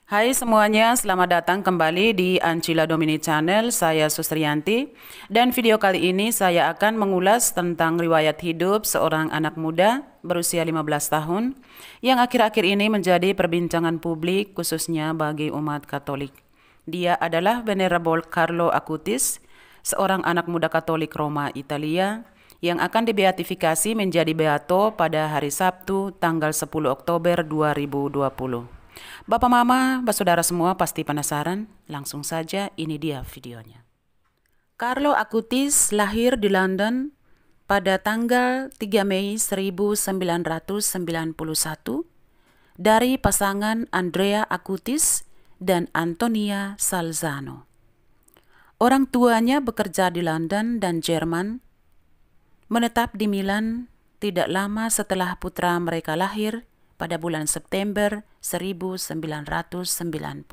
Hai semuanya, selamat datang kembali di Ancila Domini Channel. Saya Sustriyanti dan video kali ini saya akan mengulas tentang riwayat hidup seorang anak muda berusia 15 tahun yang akhir-akhir ini menjadi perbincangan publik khususnya bagi umat Katolik. Dia adalah Venerable Carlo Acutis, seorang anak muda Katolik Roma, Italia yang akan dibeatifikasi menjadi beato pada hari Sabtu tanggal 10 Oktober 2020. Bapak Mama, Saudara semua pasti penasaran? Langsung saja ini dia videonya. Carlo Acutis lahir di London pada tanggal 3 Mei 1991 dari pasangan Andrea Acutis dan Antonia Salzano. Orang tuanya bekerja di London dan Jerman, menetap di Milan tidak lama setelah putra mereka lahir pada bulan September 1991.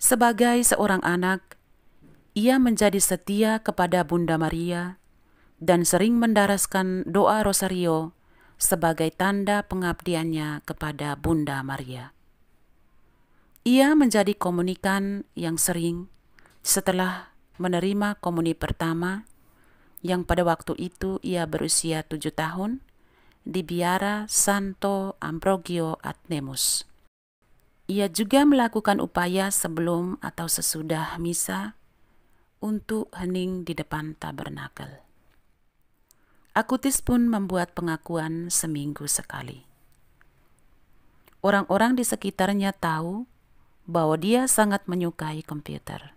Sebagai seorang anak, ia menjadi setia kepada Bunda Maria dan sering mendaraskan doa rosario sebagai tanda pengabdiannya kepada Bunda Maria. Ia menjadi komunikan yang sering setelah menerima komuni pertama yang pada waktu itu ia berusia 7 tahun di biara Santo Ambrogio ad Nemus. Ia juga melakukan upaya sebelum atau sesudah misa untuk hening di depan tabernakel. Acutis pun membuat pengakuan seminggu sekali. Orang-orang di sekitarnya tahu bahwa dia sangat menyukai komputer.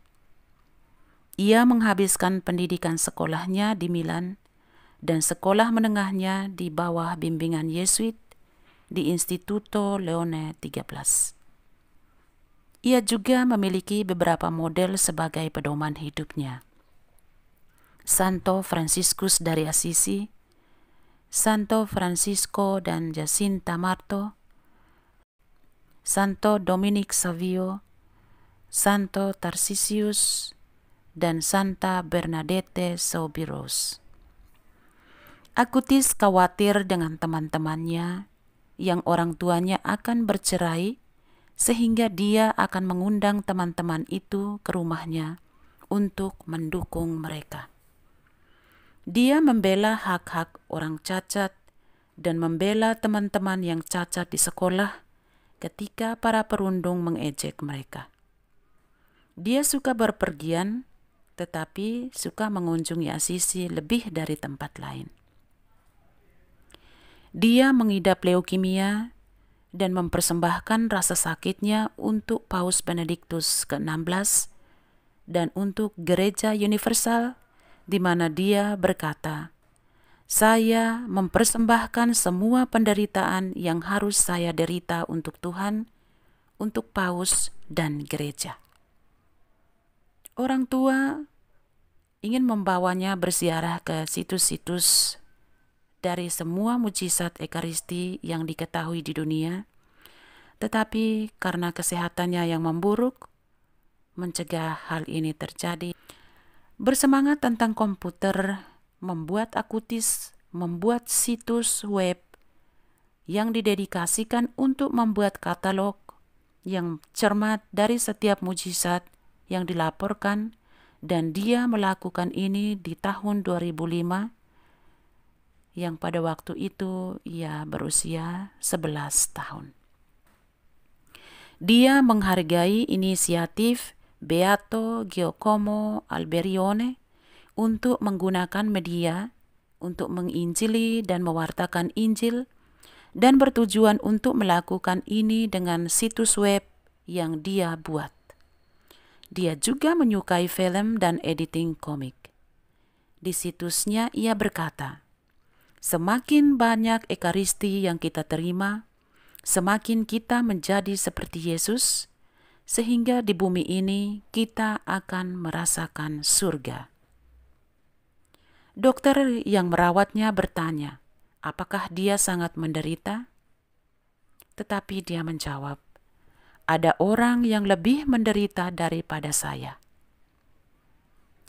Ia menghabiskan pendidikan sekolahnya di Milan dan sekolah menengahnya di bawah bimbingan Yesuit di Instituto Leone XIII. Ia juga memiliki beberapa model sebagai pedoman hidupnya. Santo Franciscus dari Assisi, Santo Francisco dan Jacinta Marto, Santo Dominic Savio, Santo Tarsisius, dan Santa Bernadette Soubirous. Acutis khawatir dengan teman-temannya yang orang tuanya akan bercerai sehingga dia akan mengundang teman-teman itu ke rumahnya untuk mendukung mereka. Dia membela hak-hak orang cacat dan membela teman-teman yang cacat di sekolah ketika para perundung mengejek mereka. Dia suka berpergian tetapi suka mengunjungi Assisi lebih dari tempat lain. Dia mengidap leukemia dan mempersembahkan rasa sakitnya untuk Paus Benediktus ke-16 dan untuk Gereja Universal, di mana dia berkata, "Saya mempersembahkan semua penderitaan yang harus saya derita untuk Tuhan, untuk Paus dan Gereja." Orang tua ingin membawanya berziarah ke situs-situs dari semua mujizat Ekaristi yang diketahui di dunia, tetapi karena kesehatannya yang memburuk, mencegah hal ini terjadi. Bersemangat tentang komputer, membuat Acutis membuat situs web yang didedikasikan untuk membuat katalog yang cermat dari setiap mujizat yang dilaporkan, dan dia melakukan ini di tahun 2005 yang pada waktu itu ia berusia 11 tahun. Dia menghargai inisiatif Beato Giacomo Alberione untuk menggunakan media untuk menginjili dan mewartakan Injil dan bertujuan untuk melakukan ini dengan situs web yang dia buat. Dia juga menyukai film dan editing komik. Di situsnya ia berkata, "Semakin banyak Ekaristi yang kita terima, semakin kita menjadi seperti Yesus, sehingga di bumi ini kita akan merasakan surga." Dokter yang merawatnya bertanya, apakah dia sangat menderita? Tetapi dia menjawab, "Ada orang yang lebih menderita daripada saya."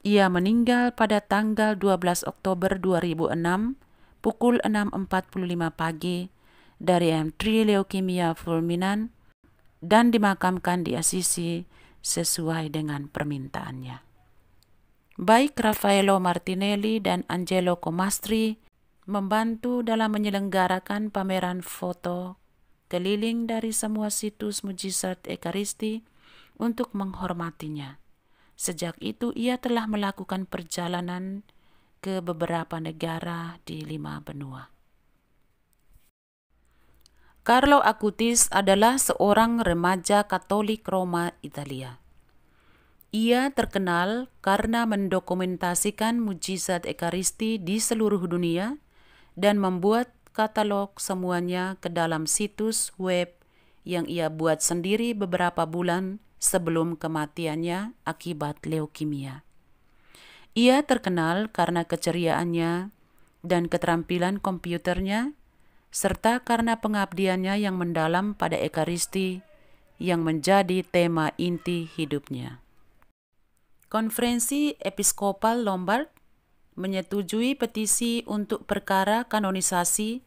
Ia meninggal pada tanggal 12 Oktober 2006 pukul 6.45 pagi dari M3 leukemia fulminans dan dimakamkan di Assisi sesuai dengan permintaannya. Baik Raffaello Martinelli dan Angelo Comastri membantu dalam menyelenggarakan pameran foto keliling dari semua situs mujizat Ekaristi untuk menghormatinya. Sejak itu ia telah melakukan perjalanan ke beberapa negara di 5 benua. Carlo Acutis adalah seorang remaja Katolik Roma, Italia. Ia terkenal karena mendokumentasikan mujizat Ekaristi di seluruh dunia dan membuat katalog semuanya ke dalam situs web yang ia buat sendiri beberapa bulan sebelum kematiannya akibat leukemia. Ia terkenal karena keceriaannya dan keterampilan komputernya, serta karena pengabdiannya yang mendalam pada Ekaristi yang menjadi tema inti hidupnya. Konferensi Episkopal Lombard menyetujui petisi untuk perkara kanonisasi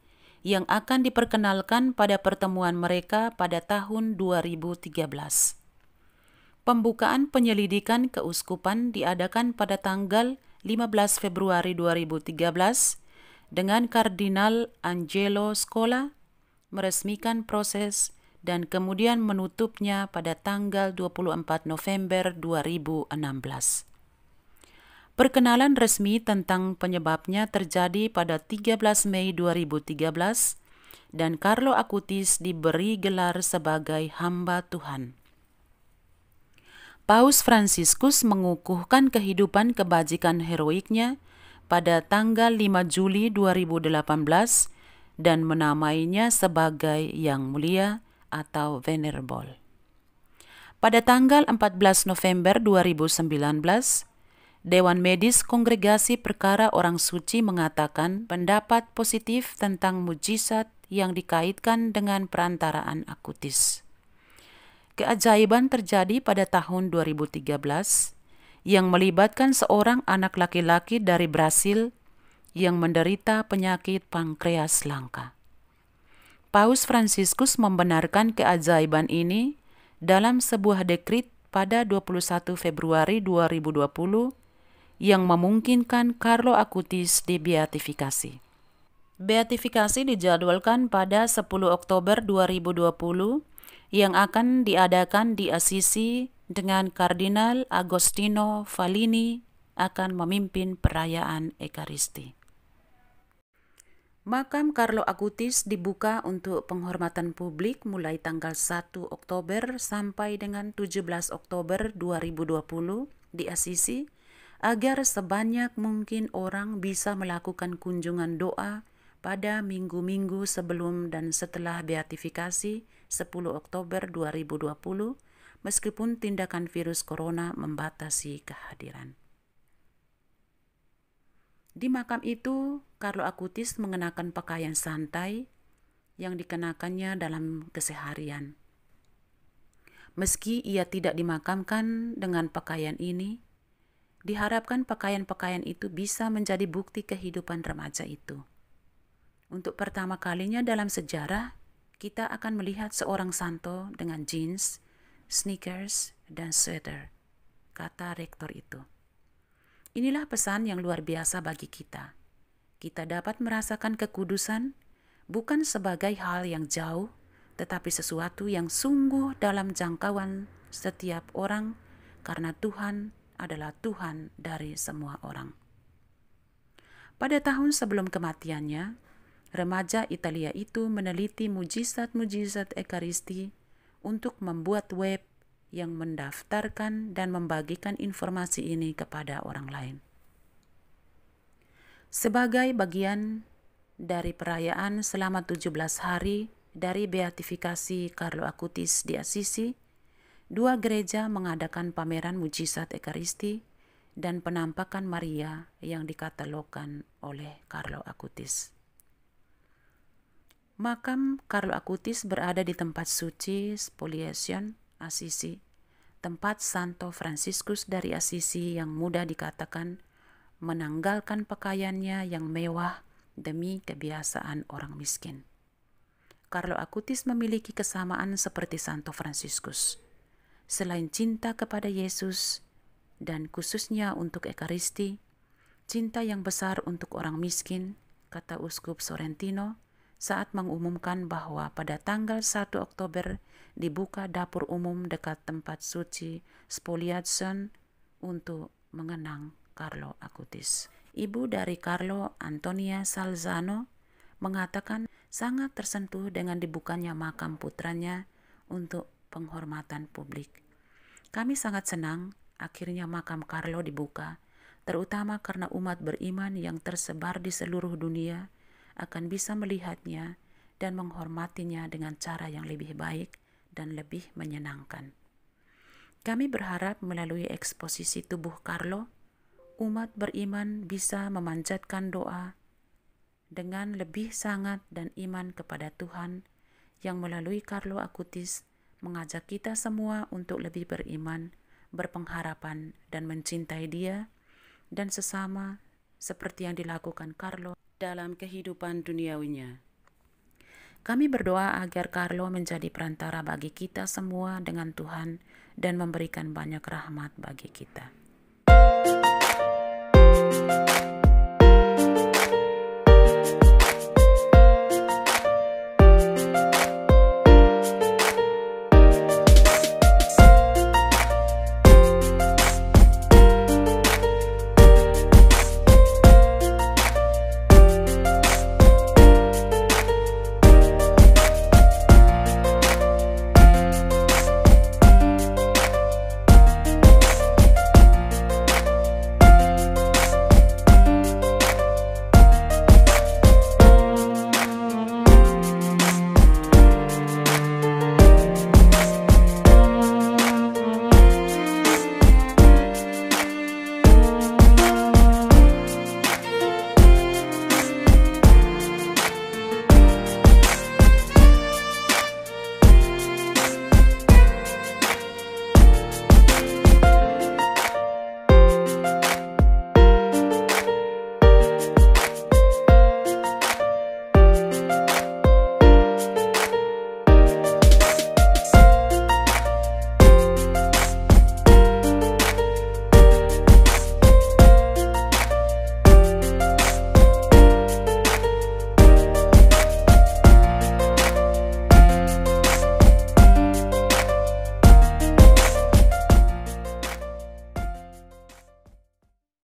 yang akan diperkenalkan pada pertemuan mereka pada tahun 2013. Pembukaan penyelidikan keuskupan diadakan pada tanggal 15 Februari 2013 dengan Kardinal Angelo Scola meresmikan proses dan kemudian menutupnya pada tanggal 24 November 2016. Perkenalan resmi tentang penyebabnya terjadi pada 13 Mei 2013 dan Carlo Acutis diberi gelar sebagai hamba Tuhan. Paus Fransiskus mengukuhkan kehidupan kebajikan heroiknya pada tanggal 5 Juli 2018 dan menamainya sebagai Yang Mulia atau Venerable. Pada tanggal 14 November 2019, Dewan Medis Kongregasi Perkara Orang Suci mengatakan pendapat positif tentang mujizat yang dikaitkan dengan perantaraan Acutis. Keajaiban terjadi pada tahun 2013 yang melibatkan seorang anak laki-laki dari Brasil yang menderita penyakit pankreas langka. Paus Fransiskus membenarkan keajaiban ini dalam sebuah dekrit pada 21 Februari 2020 yang memungkinkan Carlo Acutis dibeatifikasi. Beatifikasi dijadwalkan pada 10 Oktober 2020 yang akan diadakan di Assisi dengan Kardinal Agostino Fallini akan memimpin perayaan Ekaristi. Makam Carlo Acutis dibuka untuk penghormatan publik mulai tanggal 1 Oktober sampai dengan 17 Oktober 2020 di Assisi agar sebanyak mungkin orang bisa melakukan kunjungan doa pada minggu-minggu sebelum dan setelah beatifikasi 10 Oktober 2020 meskipun tindakan virus corona membatasi kehadiran. Di makam itu, Carlo Acutis mengenakan pakaian santai yang dikenakannya dalam keseharian. Meski ia tidak dimakamkan dengan pakaian ini, diharapkan pakaian-pakaian itu bisa menjadi bukti kehidupan remaja itu. Untuk pertama kalinya dalam sejarah, kita akan melihat seorang santo dengan jeans, sneakers, dan sweater, kata rektor itu. Inilah pesan yang luar biasa bagi kita. Kita dapat merasakan kekudusan bukan sebagai hal yang jauh, tetapi sesuatu yang sungguh dalam jangkauan setiap orang karena Tuhan adalah Tuhan dari semua orang. Pada tahun sebelum kematiannya, remaja Italia itu meneliti mujizat-mujizat Ekaristi untuk membuat web yang mendaftarkan dan membagikan informasi ini kepada orang lain. Sebagai bagian dari perayaan selama 17 hari dari beatifikasi Carlo Acutis di Assisi, 2 gereja mengadakan pameran mujizat Ekaristi dan penampakan Maria yang dikatalogkan oleh Carlo Acutis. Makam Carlo Acutis berada di tempat suci Spoliation, Assisi, tempat Santo Fransiskus dari Assisi yang mudah dikatakan menanggalkan pakaiannya yang mewah demi kebiasaan orang miskin. Carlo Acutis memiliki kesamaan seperti Santo Fransiskus. Selain cinta kepada Yesus dan khususnya untuk Ekaristi, cinta yang besar untuk orang miskin, kata Uskup Sorrentino saat mengumumkan bahwa pada tanggal 1 Oktober dibuka dapur umum dekat tempat suci Spoliation untuk mengenang Carlo Acutis. Ibu dari Carlo, Antonia Salzano, mengatakan sangat tersentuh dengan dibukanya makam putranya untuk penghormatan publik. Kami sangat senang akhirnya makam Carlo dibuka, terutama karena umat beriman yang tersebar di seluruh dunia akan bisa melihatnya dan menghormatinya dengan cara yang lebih baik dan lebih menyenangkan. Kami berharap melalui eksposisi tubuh Carlo, umat beriman bisa memanjatkan doa dengan lebih sangat dan iman kepada Tuhan yang melalui Carlo Acutis mengajak kita semua untuk lebih beriman, berpengharapan dan mencintai Dia dan sesama seperti yang dilakukan Carlo dalam kehidupan duniawinya. Kami berdoa agar Carlo menjadi perantara bagi kita semua dengan Tuhan dan memberikan banyak rahmat bagi kita.